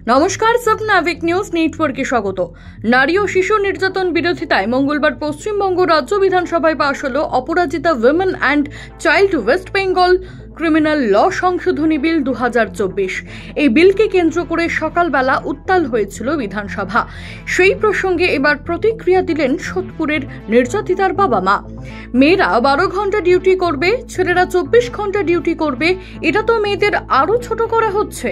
নমস্কার, সাবনাভিক নিউজ নেটওয়ার্কে স্বাগত। নারী ও শিশু নির্যাতন বিরোধিতায় মঙ্গলবার পশ্চিমবঙ্গ রাজ্য বিধানসভায় পাশ হল Aparajita women and child West Bengal criminal law সংশোধনী বিল 2024। এই বিলকে কেন্দ্র করে সকালবেলা উত্তাল হয়েছিল বিধানসভা। সেই প্রসঙ্গে এবার প্রতিক্রিয়া দিলেন সোদপুরের নির্যাতিতার বাবা মা। মেয়েরা 12 ঘন্টা ডিউটি করবে, ছেলেরা 24 ঘন্টা ডিউটি করবে, এটা তো মেয়েদের আরো ছোট করা হচ্ছে।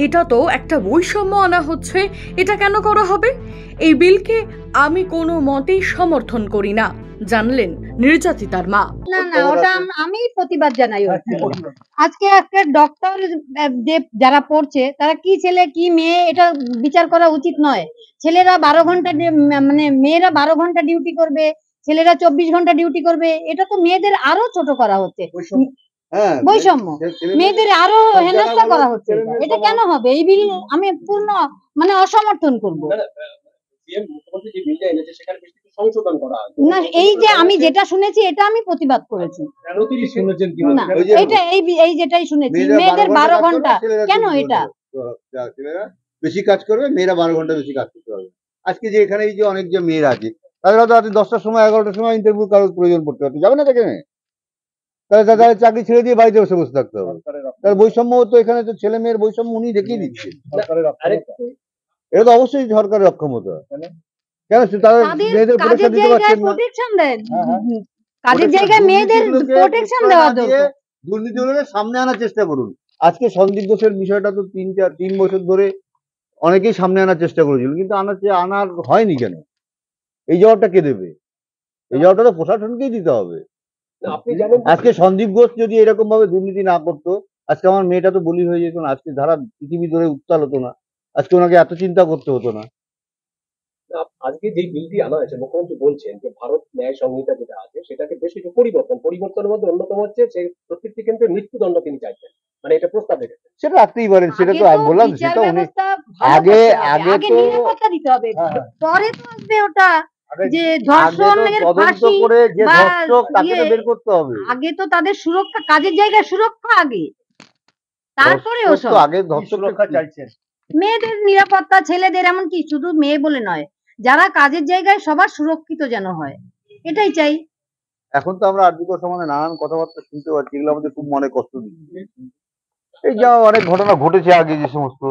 এটা তো একটা বৈষম্য আনা হচ্ছে। এটা কেন করা হবে? এই বিলকে আমি কোনো মতেই সমর্থন করি না, জানলেন নির্যাতিতার মা। না না, ওটা আমি প্রতিবাদ জানাই। আজকে একটা ডক্টর যে যারা পড়ছে তারা কি ছেলে কি মেয়ে এটা বিচার করা উচিত নয়। ছেলেরা 12 ঘন্টা মানে মেয়েরা 12 ঘন্টা ডিউটি করবে, ছেলেরা 24 ঘন্টা ডিউটি করবে, এটা তো মেয়েদের আরো ছোট করা হচ্ছে। বৈষম্য, মেয়েদের আরো হেনস্থা করা হচ্ছে। এটা কেন হবে? এই বিল আমি পূর্ণ মানে অসমর্থন করবো না। এই যে আমি যেটা শুনেছি এটা আমি প্রতিবাদ করেছি। না, এটা এই যেটাই শুনেছি, মেয়েদের 12 ঘন্টা কেন? এটা বেশি কাজ করবে, মেয়েরা 12 ঘন্টা বেশি কাজ করতে পারবে। আজকে যে এখানে এই যে অনেক যে মেয়েরা আছে তাদের হয়তো রাতে 10টার সময় 11টার সময় ইন্টারভিউ কারোর প্রয়োজন পড়তে হবে, যাবে না সেখানে? তাহলে তাদের চাকরি ছেড়ে দিয়ে বাড়িতে বসে থাকতে হবে। তার বৈষম্য তো এখানে তো ছেলে মেয়ের বৈষম্য উনি দেখিয়ে দিচ্ছে। এটা তো অবশ্যই সরকারের অক্ষমতা। কেন তারা মেয়েদের প্রোটেকশন দিতে পারছেন না? কাজের জায়গায় মেয়েদের প্রোটেকশন দেওয়া দরকার। দুর্নীতি হলে সামনে আনার চেষ্টা করুন। আজকে সন্দীপ ঘোষের বিষয়টা তো 3 বছর ধরে অনেকেই সামনে আনার চেষ্টা করেছিল, কিন্তু আনার হয়নি কেন? এই জবাবটা কে দেবে? এই জবাবটা তো প্রশাসনকেই দিতে হবে। আজকে সন্দীপ ঘোষ যদি এরকম ভাবে দুর্নীতি না করতো, আজকে আমার মেয়েটা তো বলি হয়ে যেত না, আজকে ধারা পৃথিবী ধরে উত্তাল হতো না, আজকে ওনাকে এত চিন্তা করতে হতো না। আজকে যে বিলটি আনা হয়েছে, মুখ্যমন্ত্রী বলছেন যে ভারত ন্যায় সংহিতা যেটা আছে সেটাকে বেশ কিছু পরিবর্তনের মধ্যে অন্যতম হচ্ছে যে প্রত্যেকটি ক্ষেত্রে মৃত্যুদণ্ড তিনি চাইছেন, মানে এটা প্রস্তাব রেখেছেন। সেটা রাখতেই পারেন, সেটা তো আমি বললাম, সেটা উনি আগে তো নিরাপত্তা দিতে হবে, পরে তো আসবে ওটা যে ধর্ষণের ফাঁসি করে যে ধর্ষক তাকে বের করতে হবে। আগে তো তাদের সুরক্ষা, কাজের জায়গায় সুরক্ষা আগে, তারপরে ওসব। আগে ধর্ষক সুরক্ষা চাইছেন, মেয়েদের নিরাপত্তা, ছেলেদের, এমনকি শুধু মেয়ে বলে নয়, যারা কাজের জায়গায় সবার সুরক্ষিত যেন হয়, এটাই চাই। এখন তো আমরা আর্থিক সম্বন্ধে নানান কথাবার্তা শুনতে পাচ্ছি, এগুলো আমাদের খুব মনে কষ্ট দিচ্ছে। এই যে অনেক ঘটনা ঘটেছে আগে, যে সমস্ত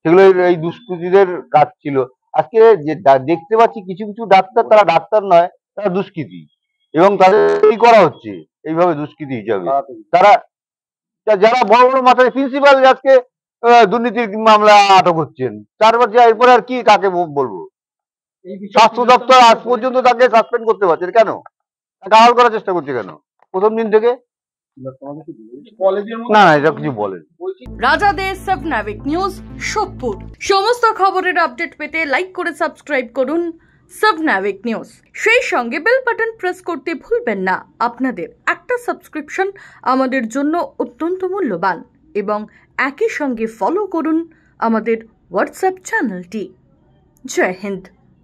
সেগুলো এই দুষ্কৃতীদের কাজ ছিল। আজকে যে দেখতে পাচ্ছি কিছু কিছু ডাক্তার, তারা ডাক্তার নয়, তারা দুষ্কৃতী, এবং তাদের কি করা হচ্ছে এইভাবে দুষ্কৃতী হিসাবে। তারা যারা বড় বড় মাথায় প্রিন্সিপাল আজকে দুর্নীতির মামলা আটক হচ্ছেন, তারপর এরপরে আর কি কাকে বলবো? স্বাস্থ্য দপ্তর আজ পর্যন্ত তাকে সাসপেন্ড করতে পারছে কেন? গাহাল করার চেষ্টা করছে কেন প্রথম দিন থেকে? না, এটা কিছু বলেন। রাজাদের সাবনাভিক নিউজ সোদপুর। সমস্ত খবরের আপডেট পেতে লাইক করে সাবস্ক্রাইব করুন সাবনাভিক নিউজ। সেই সঙ্গে বেল বাটন প্রেস করতে ভুলবেন না। আপনাদের একটা সাবস্ক্রিপশন আমাদের জন্য অত্যন্ত মূল্যবান, এবং একই সঙ্গে ফলো করুন আমাদের হোয়াটসঅ্যাপ চ্যানেলটি। জয় হিন্দ।